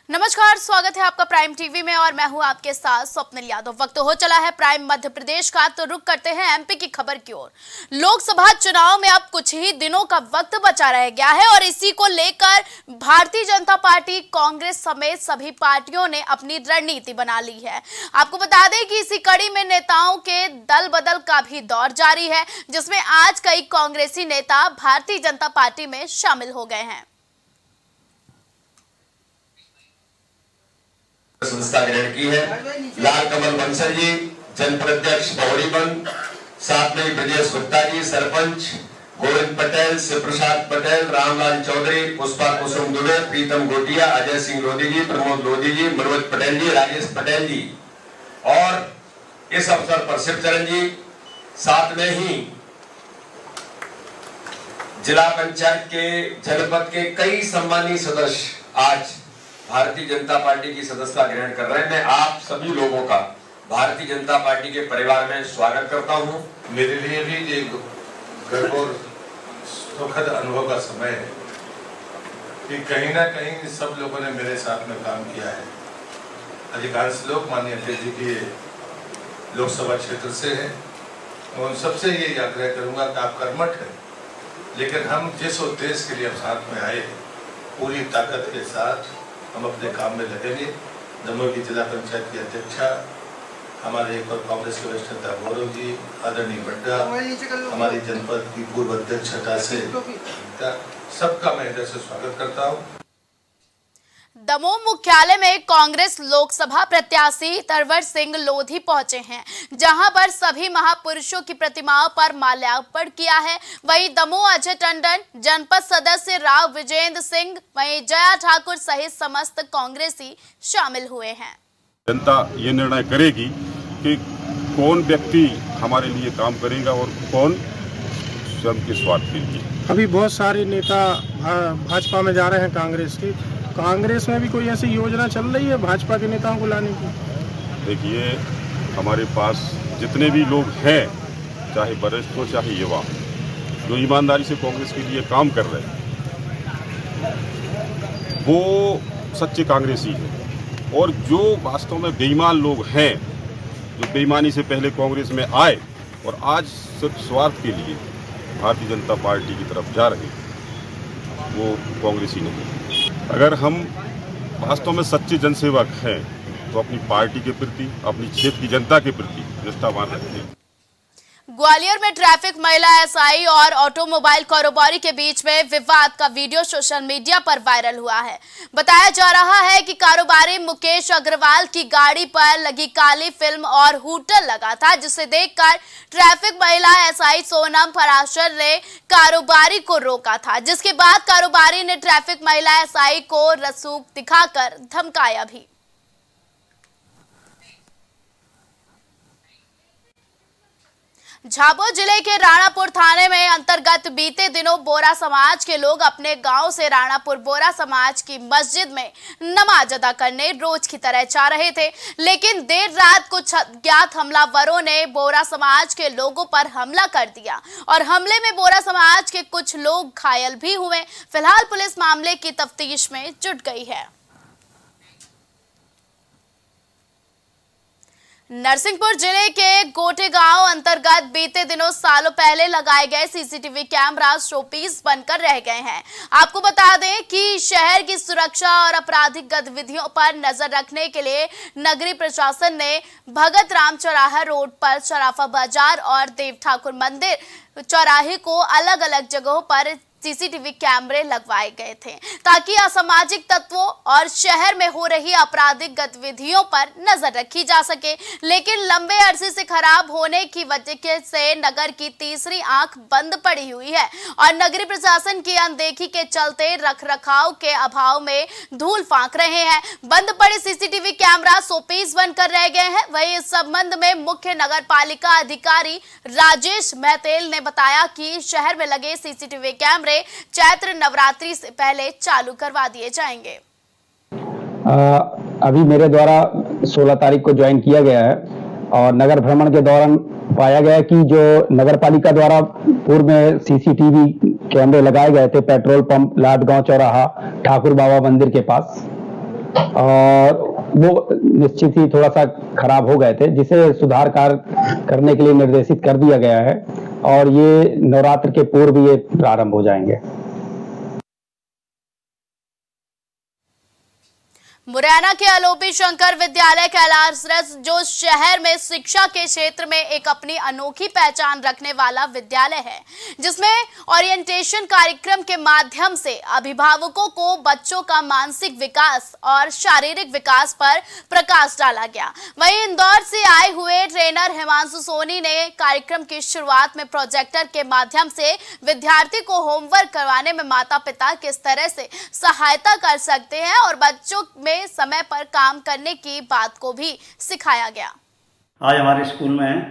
नमस्कार, स्वागत है आपका प्राइम टीवी में और मैं हूं आपके साथ स्वप्निल यादव। वक्त हो चला है प्राइम मध्य प्रदेश का, तो रुक करते हैं एमपी की खबर की ओर। लोकसभा चुनाव में अब कुछ ही दिनों का वक्त बचा रह गया है और इसी को लेकर भारतीय जनता पार्टी, कांग्रेस समेत सभी पार्टियों ने अपनी रणनीति बना ली है। आपको बता दें कि इसी कड़ी में नेताओं के दल बदल का भी दौर जारी है, जिसमें आज कई कांग्रेसी नेता भारतीय जनता पार्टी में शामिल हो गए हैं। संस्था ग्रहण की है। लाल कमल बंसल जी जनपद अध्यक्ष बहुरीबंद, साथ में ब्रजेश गुप्ता जी सरपंच, गोविंद पटेल, शिव प्रसाद पटेल, रामलाल चौधरी, पुष्पा कुसुम दुबे, प्रीतम गोटिया, अजय सिंह लोधी जी, प्रमोद लोधी जी, मनोज पटेल जी, राजेश पटेल जी और इस अवसर पर शिवचरण जी, साथ में ही जिला पंचायत के, जनपद के कई सम्मानीय सदस्य आज भारतीय जनता पार्टी की सदस्यता ग्रहण कर रहे हैं। मैं आप सभी लोगों का भारतीय जनता पार्टी के परिवार में स्वागत करता हूं। मेरे लिए भी ये गर्व और सुखद अनुभव का समय है कि कहीं ना कहीं सब लोगों ने मेरे साथ में काम किया है। अधिकांश लोग माननीय अध्यक्ष जी के लोकसभा क्षेत्र से हैं। मैं उन सबसे ये आग्रह करूंगा कि आप कर्मठ हैं, लेकिन हम जिस उद्देश्य के लिए अब साथ में आए पूरी ताकत के साथ हम अपने काम में लगेंगे। दमोह की जिला पंचायत की अध्यक्षा, हमारे एक और कांग्रेस के वरिष्ठ नेता गौरव जी, आदरणीय बड्डा, हमारी जनपद की पूर्व अध्यक्ष से सबका मैं हृदय से स्वागत करता हूँ। दमोह मुख्यालय में कांग्रेस लोकसभा प्रत्याशी तरवर सिंह लोधी पहुंचे हैं, जहां पर सभी महापुरुषों की प्रतिमाओं पर माल्यार्पण किया है। वहीं दमोह अजय टंडन, जनपद सदस्य राव विजेंद्र सिंह, वहीं जया ठाकुर सहित समस्त कांग्रेसी शामिल हुए हैं। जनता ये निर्णय करेगी कि कौन व्यक्ति हमारे लिए काम करेगा और कौन स्वयं के स्वार्थ के लिए। अभी बहुत सारे नेता भाजपा में जा रहे हैं कांग्रेस की। कांग्रेस में भी कोई ऐसी योजना चल रही है भाजपा के नेताओं को लाने की? देखिए, हमारे पास जितने भी लोग हैं, चाहे वरिष्ठ हो चाहे युवा, जो ईमानदारी से कांग्रेस के लिए काम कर रहे हैं, वो सच्चे कांग्रेसी हैं। और जो वास्तव में बेईमान लोग हैं, जो बेईमानी से पहले कांग्रेस में आए और आज सिर्फ स्वार्थ के लिए भारतीय जनता पार्टी की तरफ जा रहे हैं, वो कांग्रेसी नहीं। अगर हम वास्तव में सच्चे जनसेवक हैं तो अपनी पार्टी के प्रति, अपनी क्षेत्र की जनता के प्रति निष्ठावान रखें। ग्वालियर में ट्रैफिक, महिला एसआई और ऑटोमोबाइल कारोबारी के बीच में विवाद का वीडियो सोशल मीडिया पर वायरल हुआ है। बताया जा रहा है कि कारोबारी मुकेश अग्रवाल की गाड़ी पर लगी काली फिल्म और हूटर लगा था, जिसे देखकर ट्रैफिक महिला एसआई सोनम फराशर ने कारोबारी को रोका था, जिसके बाद कारोबारी ने ट्रैफिक महिला एसआई को रसूख दिखाकर धमकाया भी। झाबुआ जिले के राणापुर थाने में अंतर्गत बीते दिनों बोरा समाज के लोग अपने गांव से राणापुर बोरा समाज की मस्जिद में नमाज अदा करने रोज की तरह जा रहे थे, लेकिन देर रात कुछ अज्ञात हमलावरों ने बोरा समाज के लोगों पर हमला कर दिया और हमले में बोरा समाज के कुछ लोग घायल भी हुए। फिलहाल पुलिस मामले की तफ्तीश में जुट गई है। नरसिंहपुर जिले के गोटे गांव अंतर्गत बीते दिनों सालों पहले लगाए गए सीसीटीवी कैमरा शोपीस बनकर रह गए हैं। आपको बता दें कि शहर की सुरक्षा और आपराधिक गतिविधियों पर नजर रखने के लिए नगरीय प्रशासन ने भगत राम चौराहा रोड पर शराफा बाजार और देव ठाकुर मंदिर चौराहे को अलग अलग जगहों पर सीसीटीवी कैमरे लगवाए गए थे, ताकि असामाजिक तत्वों और शहर में हो रही आपराधिक गतिविधियों पर नजर रखी जा सके। लेकिन लंबे अरसे से खराब होने की वजह से नगर की तीसरी आंख बंद पड़ी हुई है और नगरीय प्रशासन की अनदेखी के चलते रखरखाव के अभाव में धूल फांक रहे हैं। बंद पड़े सीसीटीवी कैमरा शोपीस बनकर रह गए हैं। वहीं इस संबंध में मुख्य नगर पालिका अधिकारी राजेश महतेल ने बताया कि शहर में लगे सीसीटीवी कैमरे चैत्र नवरात्रि से पहले चालू करवा दिए जाएंगे। अभी मेरे द्वारा 16 तारीख को ज्वाइन किया गया है और नगर भ्रमण के दौरान पाया गया कि जो नगर पालिका द्वारा पूर्व में सीसीटीवी कैमरे लगाए गए थे पेट्रोल पंप, लाटगांव चौराहा, ठाकुर बाबा मंदिर के पास, और वो निश्चित ही थोड़ा सा खराब हो गए थे, जिसे सुधार कार्य करने के लिए निर्देशित कर दिया गया है और ये नवरात्र के पूर्व ये प्रारंभ हो जाएंगे। मुरैना के अलोपी शंकर विद्यालय कैलाश जो शहर में शिक्षा के क्षेत्र में एक अपनी अनोखी पहचान रखने वाला विद्यालय है, जिसमें ओरिएंटेशन कार्यक्रम के माध्यम से अभिभावकों को बच्चों का मानसिक विकास और शारीरिक विकास पर प्रकाश डाला गया। वहीं इंदौर से आए हुए ट्रेनर हिमांशु सोनी ने कार्यक्रम की शुरुआत में प्रोजेक्टर के माध्यम से विद्यार्थी को होमवर्क करवाने में माता पिता किस तरह से सहायता कर सकते हैं और बच्चों में समय पर काम करने की बात को भी सिखाया गया। आज हमारे स्कूल में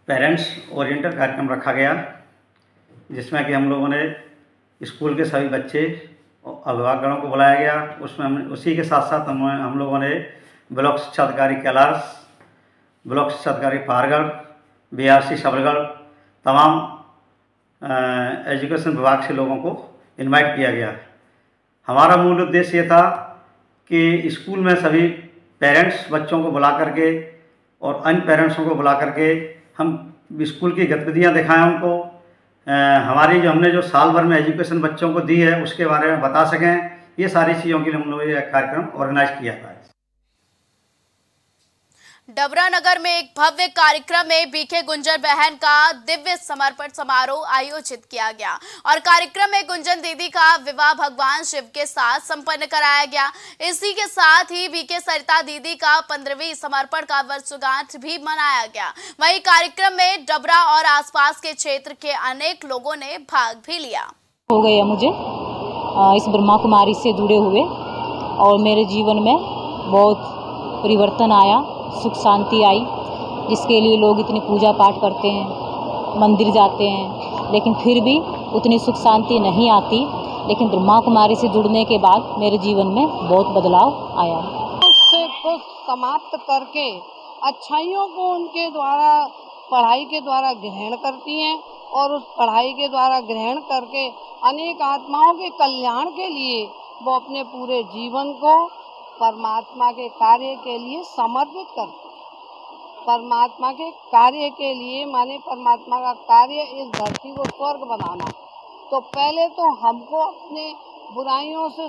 पेरेंट्स ओरिएंटेड कार्यक्रम रखा गया, जिसमें कि हम लोगों ने स्कूल के सभी बच्चे अभिभावकों को बुलाया गया। उसमें उसी के साथ साथ हम लोगों ने ब्लॉक शिक्षा अधिकारी कैलाश, ब्लॉक शिक्षा अधिकारी पारगढ़, BRC सबलगढ़, तमाम एजुकेशन विभाग से लोगों को इनवाइट किया गया। हमारा मूल उद्देश्य ये था कि स्कूल में सभी पेरेंट्स बच्चों को बुला करके और अन्य पेरेंट्सों को बुला करके हम स्कूल की गतिविधियां दिखाएं, उनको हमारी हमने जो साल भर में एजुकेशन बच्चों को दी है उसके बारे में बता सकें। ये सारी चीज़ों के लिए हम लोग ये कार्यक्रम ऑर्गेनाइज किया था। डबरा नगर में एक भव्य कार्यक्रम में बीके गुंजर बहन का दिव्य समर्पण समारोह आयोजित किया गया और कार्यक्रम में गुंजन दीदी का विवाह भगवान शिव के साथ संपन्न कराया गया। इसी के साथ ही बीके सरिता दीदी का 15वीं समर्पण का वर्षगांठ भी मनाया गया। वहीं कार्यक्रम में डबरा और आसपास के क्षेत्र के अनेक लोगों ने भाग भी लिया। हो गया मुझे इस ब्रह्मा कुमारी से जुड़े हुए और मेरे जीवन में बहुत परिवर्तन आया, सुख शांति आई, जिसके लिए लोग इतनी पूजा पाठ करते हैं, मंदिर जाते हैं, लेकिन फिर भी उतनी सुख शांति नहीं आती। लेकिन ब्रह्मा कुमारी से जुड़ने के बाद मेरे जीवन में बहुत बदलाव आया। उससे को समाप्त करके अच्छाइयों को उनके द्वारा पढ़ाई के द्वारा ग्रहण करती हैं और उस पढ़ाई के द्वारा ग्रहण करके अनेक आत्माओं के कल्याण के लिए वो अपने पूरे जीवन को परमात्मा के कार्य के लिए समर्पित करते हैं। परमात्मा के कार्य के लिए माने परमात्मा का कार्य इस धरती को स्वर्ग बनाना, तो पहले तो हमको अपने बुराइयों से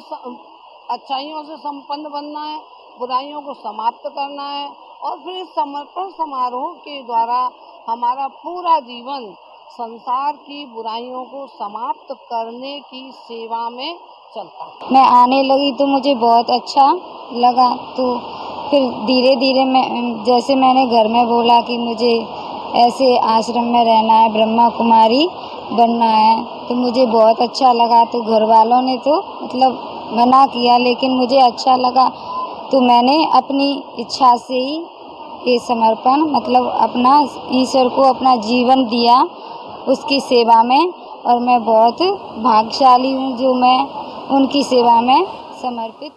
अच्छाइयों से संपन्न बनना है, बुराइयों को समाप्त करना है और फिर इस समर्पण समारोह के द्वारा हमारा पूरा जीवन संसार की बुराइयों को समाप्त करने की सेवा में चलता है। मैं आने लगी तो मुझे बहुत अच्छा लगा, तो फिर धीरे धीरे जैसे मैंने घर में बोला कि मुझे ऐसे आश्रम में रहना है, ब्रह्मा कुमारी बनना है, तो मुझे बहुत अच्छा लगा। तो घर वालों ने तो मतलब मना किया, लेकिन मुझे अच्छा लगा, तो मैंने अपनी इच्छा से ही ये समर्पण मतलब अपना ईश्वर को अपना जीवन दिया उसकी सेवा में, और मैं बहुत भाग्यशाली हूँ जो मैं उनकी सेवा में समर्पित।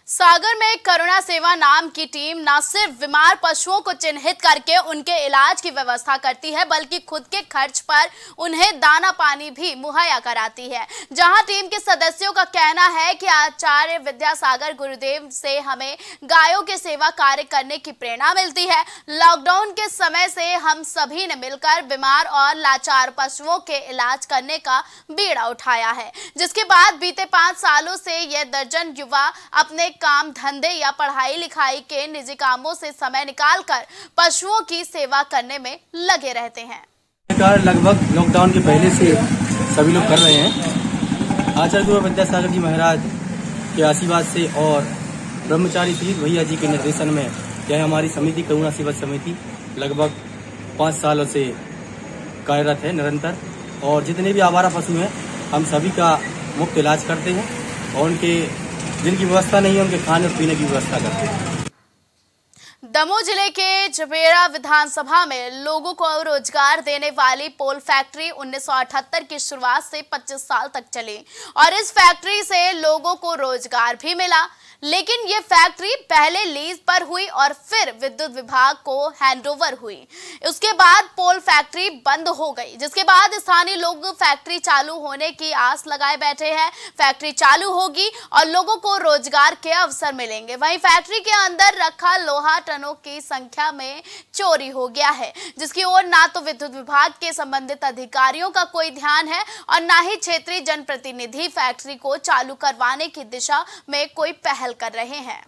सागर में करुणा सेवा नाम की टीम न सिर्फ बीमार पशुओं को चिन्हित करके उनके इलाज की व्यवस्था करती है, बल्कि खुद के खर्च पर उन्हें दाना पानी भी मुहैया कराती है। जहां टीम के सदस्यों का कहना है कि आचार्य विद्यासागर गुरुदेव से हमें गायों के सेवा कार्य करने की प्रेरणा मिलती है। लॉकडाउन के समय से हम सभी ने मिलकर बीमार और लाचार पशुओं के इलाज करने का बीड़ा उठाया है, जिसके बाद बीते 5 सालों से यह दर्जन युवा अपने काम धंधे या पढ़ाई लिखाई के निजी कामों से समय निकालकर पशुओं की सेवा करने में लगे रहते हैं। लगभग लॉकडाउन के पहले से सभी लोग कर रहे हैं। आचार्य विद्यासागर जी महाराज के आशीर्वाद से और ब्रह्मचारी श्री भैया जी के निर्देशन में यह हमारी समिति करुणा सेवा समिति लगभग 5 सालों से कार्यरत है निरंतर, और जितने भी आवारा पशु हैं हम सभी का मुफ्त इलाज करते हैं और उनके जिनकी व्यवस्था नहीं है उनके खाने और पीने की व्यवस्था करते हैं। दमोह जिले के जबेरा विधानसभा में लोगों को रोजगार देने वाली पोल फैक्ट्री 1978 की शुरुआत से 25 साल तक चली और इस फैक्ट्री से लोगों को रोजगार भी मिला। लेकिन ये फैक्ट्री पहले लीज पर हुई और फिर विद्युत विभाग को हैंडओवर हुई। उसके बाद पोल फैक्ट्री बंद हो गई, जिसके बाद स्थानीय लोग फैक्ट्री चालू होने की आस लगाए बैठे हैं। फैक्ट्री चालू होगी और लोगों को रोजगार के अवसर मिलेंगे। वहीं फैक्ट्री के अंदर रखा लोहा टनों की संख्या में चोरी हो गया है, जिसकी ओर ना तो विद्युत विभाग के संबंधित अधिकारियों का कोई ध्यान है और ना ही क्षेत्रीय जनप्रतिनिधि फैक्ट्री को चालू करवाने की दिशा में कोई पहल कर रहे हैं।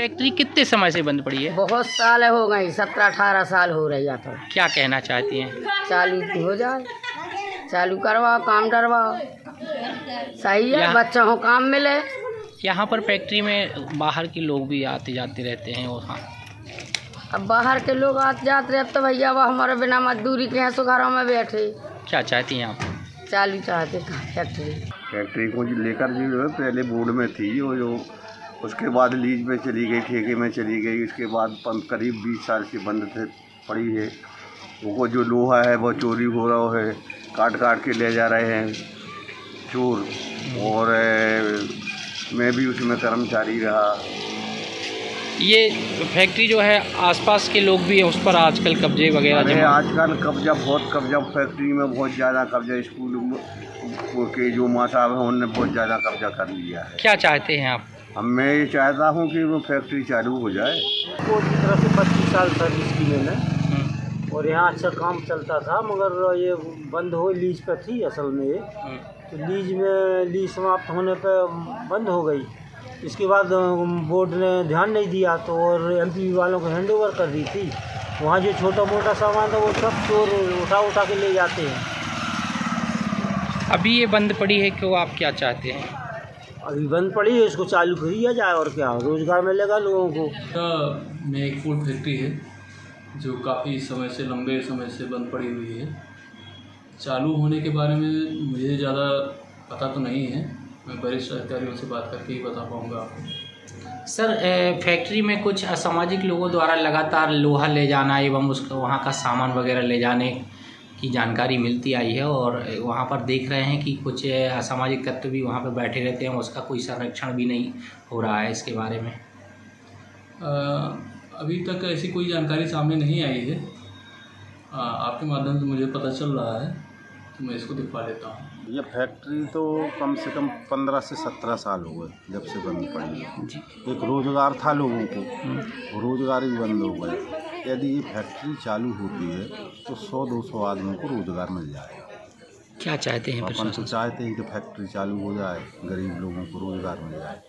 फैक्ट्री कितने समय से बंद पड़ी है? बहुत साल हो गए, 17-18 साल हो रही है। तो क्या कहना चाहती हैं? चालू हो जाए, चालू करवाओ, काम करवाओ, सही है, बच्चों को काम मिले। यहाँ पर फैक्ट्री में बाहर के लोग भी आते जाते रहते हैं। और हाँ, अब बाहर के लोग आते जाते रहते तो भैया वो हमारे बिना मजदूरी के हैं सो घरों में बैठे। क्या चाहती हैं आप? चालू चाहते फैक्ट्री को लेकर जो है पहले बोर्ड में थी, वो जो उसके बाद लीज में चली गई, ठेके में चली गई। उसके बाद करीब 20 साल से बंद पड़ी है। वो जो लोहा है वो चोरी हो रहा है, काट काट के ले जा रहे हैं चोर। और मैं भी उसमें कर्मचारी रहा। ये फैक्ट्री जो है आसपास के लोग भी हैं, उस पर आजकल कब्जे वगैरह? आजकल कब्जा, बहुत कब्जा, फैक्ट्री में बहुत ज़्यादा कब्जा। स्कूल के जो माँ साहब हैं उन्होंने बहुत ज़्यादा कब्जा कर लिया है। क्या चाहते हैं आप? मैं ये चाहता हूँ कि वो फैक्ट्री चालू हो जाए। कोर्ट की तरफ से 25 साल सर्विस की मैंने, और यहाँ अच्छा काम चलता था, मगर ये बंद हो, लीज पर थी असल में ये, तो लीज समाप्त होने पर बंद हो गई। इसके बाद बोर्ड ने ध्यान नहीं दिया तो और एमपी वालों को हैंडओवर कर दी थी। वहाँ जो छोटा मोटा सामान था वो सब चोर उठा के ले जाते हैं। अभी ये बंद पड़ी है, क्यों? आप क्या चाहते हैं? अभी बंद पड़ी है, इसको चालू किया जाए और क्या, रोजगार मिलेगा लोगों को। में एक फूड फैक्ट्री है जो काफ़ी समय से, लंबे समय से बंद पड़ी हुई है। चालू होने के बारे में मुझे ज़्यादा पता तो नहीं है, मैं वरिष्ठ अधिकारियों से बात करके ही बता पाऊँगा आपको। सर, फैक्ट्री में कुछ असामाजिक लोगों द्वारा लगातार लोहा ले जाना एवं उसका वहाँ का सामान वगैरह ले जाने की जानकारी मिलती आई है, और वहाँ पर देख रहे हैं कि कुछ असामाजिक तत्व भी वहाँ पर बैठे रहते हैं, उसका कोई संरक्षण भी नहीं हो रहा है। इसके बारे में अभी तक ऐसी कोई जानकारी सामने नहीं आई है। आपके माध्यम से मुझे पता चल रहा है तो मैं इसको दिखवा देता हूँ। ये फैक्ट्री तो कम से कम 15 से 17 साल हो गए जब से बंद पड़ी है। एक रोज़गार था लोगों को, रोज़गार भी बंद हो गए। यदि ये फैक्ट्री चालू होती है तो 100-200 आदमियों को रोज़गार मिल जाएगा। क्या चाहते हैं? अपन तो चाहते हैं कि फैक्ट्री चालू हो जाए, गरीब लोगों को रोज़गार मिल जाए।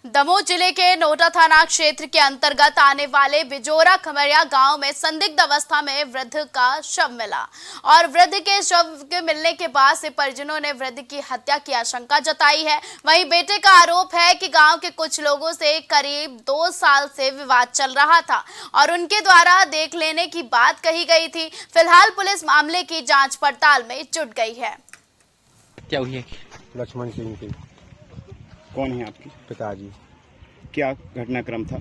दमोह जिले के नोटा थाना क्षेत्र के अंतर्गत आने वाले बिजोरा खमरिया गांव में संदिग्ध अवस्था में वृद्ध का शव मिला और वृद्ध के शव के मिलने के बाद से परिजनों ने वृद्ध की हत्या की आशंका जताई है। वहीं बेटे का आरोप है कि गांव के कुछ लोगों से करीब 2 साल से विवाद चल रहा था और उनके द्वारा देख लेने की बात कही गई थी। फिलहाल पुलिस मामले की जाँच पड़ताल में जुट गई है। क्या हुई है? लक्ष्मण सिंह की। कौन है आपके पिताजी? क्या घटनाक्रम था?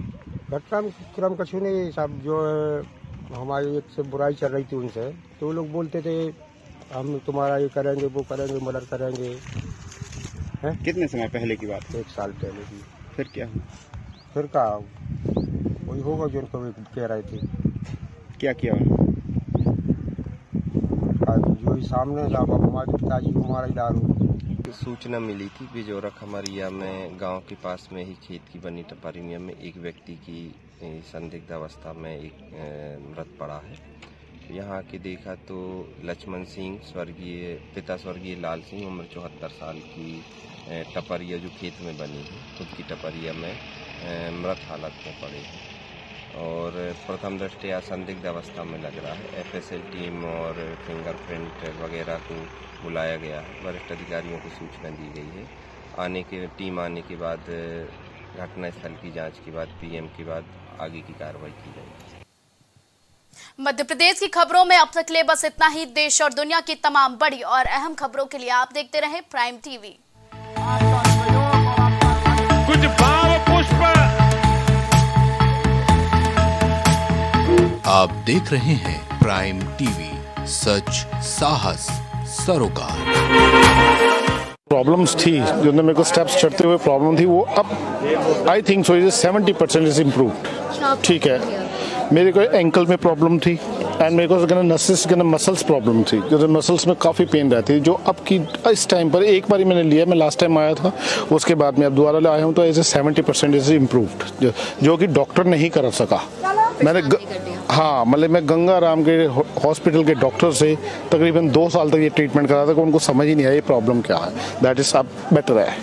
घटनाक्रम कछु नहीं साहब, जो हमारी एक से बुराई चल रही थी उनसे, तो वो लोग बोलते थे हम तुम्हारा ये करेंगे, वो करेंगे, मदद करेंगे। है? कितने समय पहले की बात? 1 साल पहले की। फिर क्या हुआ? फिर कहा वही होगा जो उनको कह रहे थे। क्या किया? जो सामने साहब हमारे पिताजी को मारा दारू। सूचना मिली थी बिजोरा खमरिया में, गांव के पास में ही खेत की बनी टपरिया में एक व्यक्ति की संदिग्ध अवस्था में एक मृत पड़ा है। यहाँ के देखा तो लक्ष्मण सिंह, पिता स्वर्गीय लाल सिंह, उम्र 74 साल की, टपरिया जो खेत में बनी है खुद की टपरिया में मृत हालत में पड़े हैं और प्रथम दृष्टया संदिग्ध अवस्था में लग रहा है। एफएसएल टीम और फिंगरप्रिंट वगैरह को बुलाया गया है। वरिष्ठ अधिकारियों को सूचना दी गई है। टीम आने के बाद घटनास्थल की जांच के बाद पीएम के बाद आगे की कार्रवाई की जाएगी। मध्य प्रदेश की खबरों में अब तक ले बस इतना ही। देश और दुनिया की तमाम बड़ी और अहम खबरों के लिए आप देखते रहें प्राइम टीवी। कुछ भाव पुष्प आप देख रहे हैं प्राइम टीवी, सच साहस सरोकार। प्रॉब्लम्स थी जो मेरे को स्टेप्स चढ़ते हुए प्रॉब्लम थी, वो अब I think so 70% is improved. ठीक है, मेरे को एंकल में प्रॉब्लम थी एंड मेरे को नसेस मसल्स प्रॉब्लम थी, जो मसल्स में काफ़ी पेन रहती है, जो अब की इस टाइम पर एक बार मैंने लिया, मैं लास्ट टाइम आया था, उसके बाद मैं अब दोबारा आया हूँ, तो ऐसे 70% इज इम्प्रूव्ड, जो कि डॉक्टर नहीं कर सका। मैंने हाँ, मतलब मैं गंगा राम के हॉस्पिटल के डॉक्टर से तकरीबन 2 साल तक ये ट्रीटमेंट करा था, कि उनको समझ ही नहीं आया ये प्रॉब्लम क्या है। दैट इज अब बेटर है।